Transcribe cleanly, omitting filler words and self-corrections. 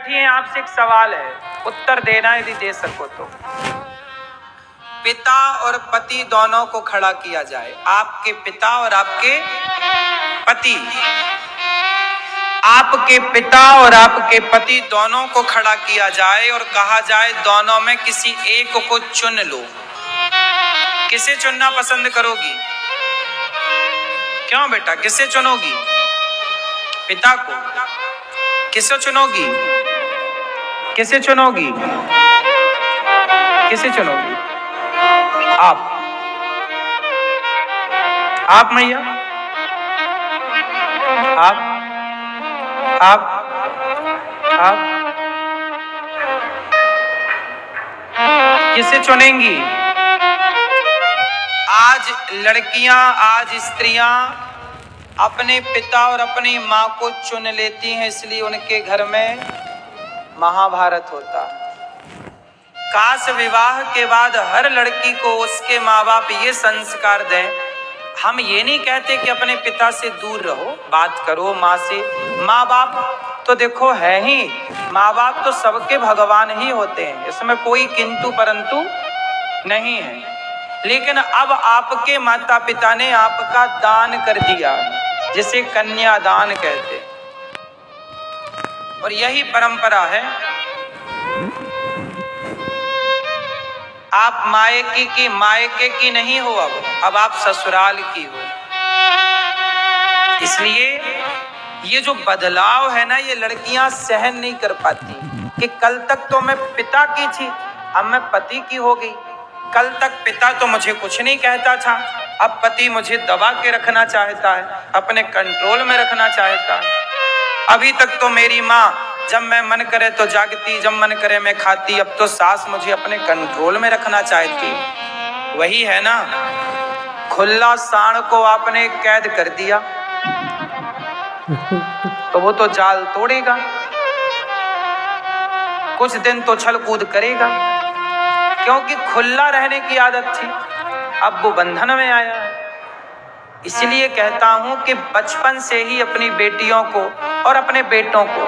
बैठी हैं, आपसे एक सवाल है, उत्तर देना यदि दे सको तो। पिता और पति दोनों को खड़ा किया जाए, आपके पिता और आपके पति, आपके पिता और आपके पति दोनों को खड़ा किया जाए और कहा जाए दोनों में किसी एक को चुन लो, किसे चुनना पसंद करोगी? क्यों बेटा, किसे चुनोगी? पिता को? किसे चुनोगी? किसे चुनोगी? किसे चुनोगी? आप मैया, आप किसे चुनेंगी? आज लड़कियां, आज स्त्रियां अपने पिता और अपनी मां को चुन लेती हैं, इसलिए उनके घर में महाभारत होता। काश विवाह के बाद हर लड़की को उसके माँ बाप ये संस्कार दें। हम ये नहीं कहते कि अपने पिता से दूर रहो, बात करो माँ से। माँ बाप तो देखो है ही, माँ बाप तो सबके भगवान ही होते हैं, इसमें कोई किंतु परंतु नहीं है। लेकिन अब आपके माता पिता ने आपका दान कर दिया, जिसे कन्यादान कहते हैं, और यही परंपरा है। आप मायके की नहीं हो, अब आप ससुराल की हो। इसलिए ये जो बदलाव है ना, ये लड़कियां सहन नहीं कर पाती कि कल तक तो मैं पिता की थी, अब मैं पति की हो गई। कल तक पिता तो मुझे कुछ नहीं कहता था, अब पति मुझे दबा के रखना चाहता है, अपने कंट्रोल में रखना चाहता है। अभी तक तो मेरी माँ जब मैं मन करे तो जागती, जब मन करे मैं खाती, अब तो सास मुझे अपने कंट्रोल में रखना चाहती। वही है ना, खुला सांड को आपने कैद कर दिया तो वो तो जाल तोड़ेगा, कुछ दिन तो छल कूद करेगा, क्योंकि खुला रहने की आदत थी, अब वो बंधन में आया है। इसलिए कहता हूं कि बचपन से ही अपनी बेटियों को और अपने बेटों को